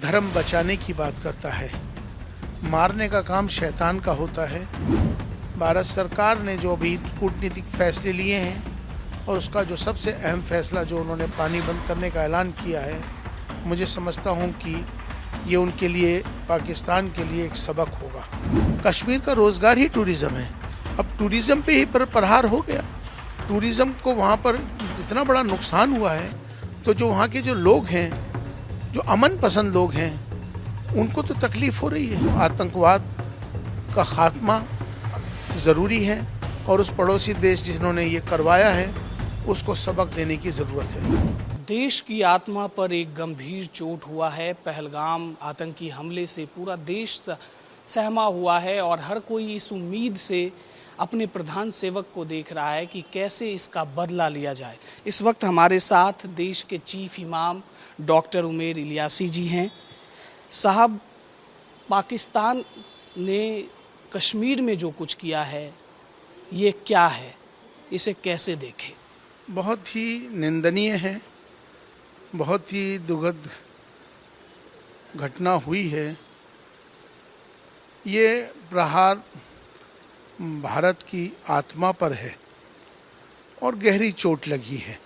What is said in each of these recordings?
धर्म बचाने की बात करता है, मारने का काम शैतान का होता है। भारत सरकार ने जो अभी कूटनीतिक फैसले लिए हैं और उसका जो सबसे अहम फैसला जो उन्होंने पानी बंद करने का ऐलान किया है, मुझे समझता हूँ कि ये उनके लिए, पाकिस्तान के लिए एक सबक होगा। कश्मीर का रोज़गार ही टूरिज़्म है। अब टूरिज़्म पे ही प्रहार हो गया। टूरिज़्म को वहाँ पर इतना बड़ा नुकसान हुआ है, तो जो वहाँ के जो लोग हैं, जो अमन पसंद लोग हैं, उनको तो तकलीफ़ हो रही है। आतंकवाद का ख़ात्मा ज़रूरी है और उस पड़ोसी देश जिन्होंने ये करवाया है उसको सबक देने की ज़रूरत है। देश की आत्मा पर एक गंभीर चोट हुआ है। पहलगाम आतंकी हमले से पूरा देश सहमा हुआ है और हर कोई इस उम्मीद से अपने प्रधान सेवक को देख रहा है कि कैसे इसका बदला लिया जाए। इस वक्त हमारे साथ देश के चीफ इमाम डॉक्टर उमेर इलियासी जी हैं। साहब, पाकिस्तान ने कश्मीर में जो कुछ किया है ये क्या है, इसे कैसे देखें? बहुत ही निंदनीय है, बहुत ही दुखद घटना हुई है। ये प्रहार भारत की आत्मा पर है और गहरी चोट लगी है।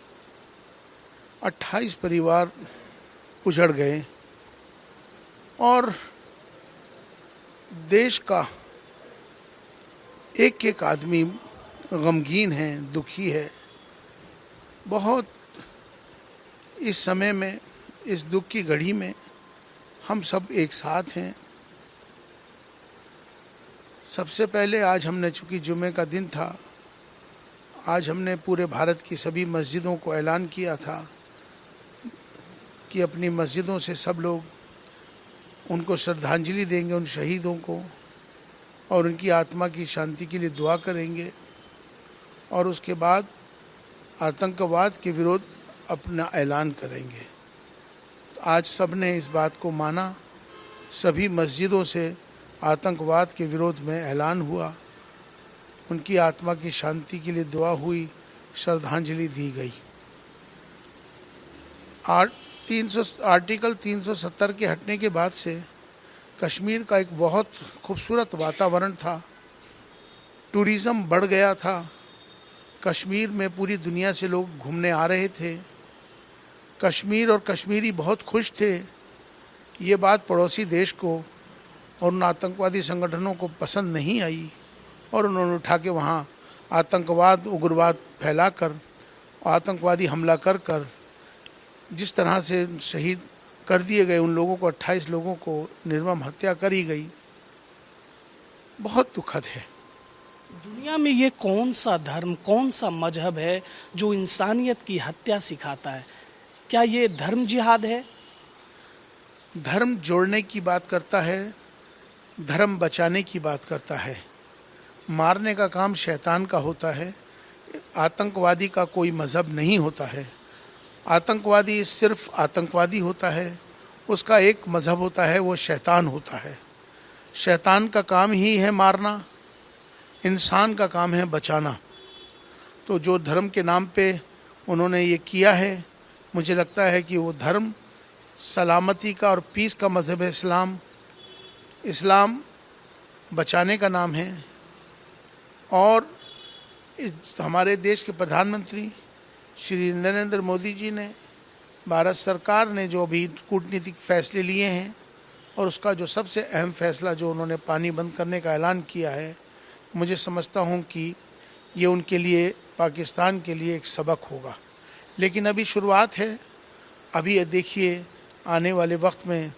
28 परिवार उजड़ गए और देश का एक एक आदमी गमगीन है, दुखी है। बहुत इस समय में, इस दुख की घड़ी में हम सब एक साथ हैं। सबसे पहले आज हमने, चूँकि जुमे का दिन था, आज हमने पूरे भारत की सभी मस्जिदों को ऐलान किया था कि अपनी मस्जिदों से सब लोग उनको श्रद्धांजलि देंगे, उन शहीदों को, और उनकी आत्मा की शांति के लिए दुआ करेंगे। और उसके बाद आतंकवाद के विरोध अपना ऐलान करेंगे। आज सब ने इस बात को माना। सभी मस्जिदों से आतंकवाद के विरोध में ऐलान हुआ, उनकी आत्मा की शांति के लिए दुआ हुई, श्रद्धांजलि दी गई। आर्टिकल 370 के हटने के बाद से कश्मीर का एक बहुत खूबसूरत वातावरण था, टूरिज़्म बढ़ गया था। कश्मीर में पूरी दुनिया से लोग घूमने आ रहे थे। कश्मीर और कश्मीरी बहुत खुश थे। ये बात पड़ोसी देश को और उन आतंकवादी संगठनों को पसंद नहीं आई और उन्होंने उठा के वहाँ आतंकवाद, उग्रवाद फैलाकर, आतंकवादी हमला कर कर जिस तरह से शहीद कर दिए गए, उन लोगों को, 28 लोगों को निर्मम हत्या करी गई, बहुत दुखद है। दुनिया में ये कौन सा धर्म, कौन सा मजहब है जो इंसानियत की हत्या सिखाता है? क्या ये धर्म जिहाद है? धर्म जोड़ने की बात करता है, धर्म बचाने की बात करता है। मारने का काम शैतान का होता है। आतंकवादी का कोई मज़हब नहीं होता है। आतंकवादी सिर्फ आतंकवादी होता है, उसका एक मज़हब होता है, वो शैतान होता है। शैतान का काम ही है मारना, इंसान का काम है बचाना। तो जो धर्म के नाम पे उन्होंने ये किया है, मुझे लगता है कि वो धर्म सलामती का और पीस का मज़हब है। इस्लाम बचाने का नाम है। और हमारे देश के प्रधानमंत्री श्री नरेंद्र मोदी जी ने, भारत सरकार ने जो अभी कूटनीतिक फैसले लिए हैं और उसका जो सबसे अहम फैसला जो उन्होंने पानी बंद करने का ऐलान किया है, मुझे समझता हूँ कि ये उनके लिए, पाकिस्तान के लिए एक सबक होगा। लेकिन अभी शुरुआत है। अभी ये देखिए, आने वाले वक्त में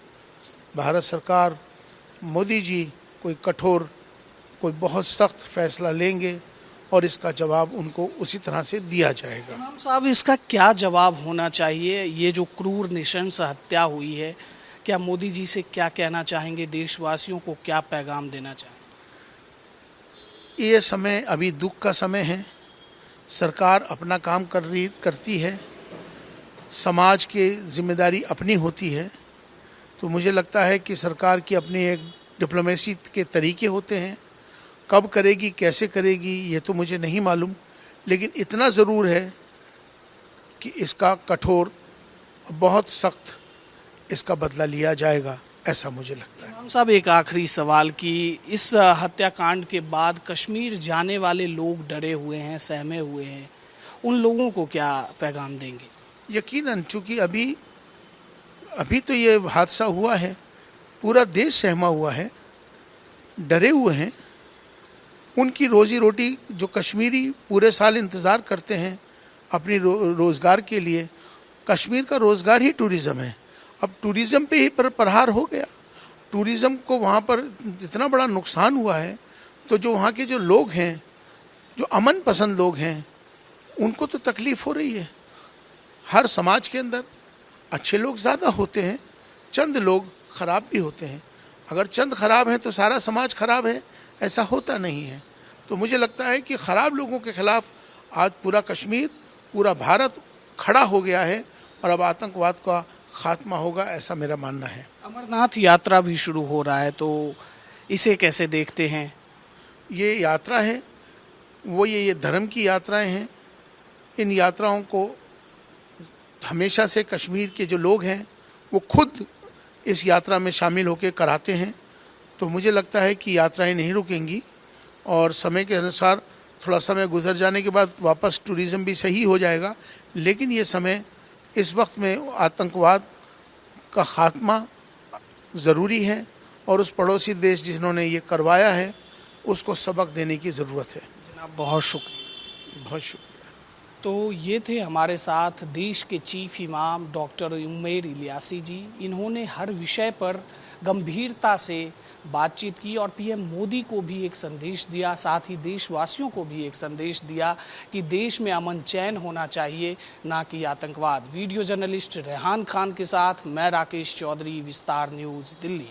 भारत सरकार, मोदी जी कोई कठोर, कोई बहुत सख्त फैसला लेंगे और इसका जवाब उनको उसी तरह से दिया जाएगा। इमाम साहब, इसका क्या जवाब होना चाहिए? ये जो क्रूर नृशंस हत्या हुई है, क्या मोदी जी से क्या कहना चाहेंगे? देशवासियों को क्या पैगाम देना चाहेंगे? ये समय अभी दुख का समय है। सरकार अपना काम करती है, समाज की जिम्मेदारी अपनी होती है। तो मुझे लगता है कि सरकार की अपनी एक डिप्लोमेसी के तरीके होते हैं। कब करेगी, कैसे करेगी, ये तो मुझे नहीं मालूम, लेकिन इतना ज़रूर है कि इसका कठोर, बहुत सख्त इसका बदला लिया जाएगा, ऐसा मुझे लगता है। इमाम साहब, एक आखिरी सवाल कि इस हत्याकांड के बाद कश्मीर जाने वाले लोग डरे हुए हैं, सहमे हुए हैं, उन लोगों को क्या पैगाम देंगे? यकीनन, चूँकि अभी तो ये हादसा हुआ है, पूरा देश सहमा हुआ है, डरे हुए हैं। उनकी रोज़ी रोटी, जो कश्मीरी पूरे साल इंतज़ार करते हैं अपनी रोज़गार के लिए, कश्मीर का रोज़गार ही टूरिज़्म है। अब टूरिज़्म पे ही प्रहार हो गया, टूरिज़्म को वहाँ पर इतना बड़ा नुकसान हुआ है, तो जो वहाँ के जो लोग हैं, जो अमन पसंद लोग हैं, उनको तो तकलीफ़ हो रही है। हर समाज के अंदर अच्छे लोग ज़्यादा होते हैं, चंद लोग ख़राब भी होते हैं। अगर चंद ख़राब हैं तो सारा समाज ख़राब है, ऐसा होता नहीं है। तो मुझे लगता है कि ख़राब लोगों के ख़िलाफ़ आज पूरा कश्मीर, पूरा भारत खड़ा हो गया है और अब आतंकवाद का खात्मा होगा, ऐसा मेरा मानना है। अमरनाथ यात्रा भी शुरू हो रहा है, तो इसे कैसे देखते हैं? ये यात्रा है, वो ये धर्म की यात्राएं हैं। इन यात्राओं को हमेशा से कश्मीर के जो लोग हैं वो खुद इस यात्रा में शामिल होकर कराते हैं। तो मुझे लगता है कि यात्राएं नहीं रुकेंगी और समय के अनुसार थोड़ा समय गुजर जाने के बाद वापस टूरिज़्म भी सही हो जाएगा। लेकिन ये समय, इस वक्त में आतंकवाद का ख़ात्मा ज़रूरी है और उस पड़ोसी देश जिन्होंने ये करवाया है उसको सबक देने की ज़रूरत है। जनाब, बहुत शुक्रिया। बहुत शुक्रिया। तो ये थे हमारे साथ देश के चीफ इमाम डॉक्टर उमैर इलियासी जी। इन्होंने हर विषय पर गंभीरता से बातचीत की और पीएम मोदी को भी एक संदेश दिया, साथ ही देशवासियों को भी एक संदेश दिया कि देश में अमन चैन होना चाहिए, ना कि आतंकवाद। वीडियो जर्नलिस्ट रेहान खान के साथ मैं राकेश चौधरी, विस्तार न्यूज़, दिल्ली।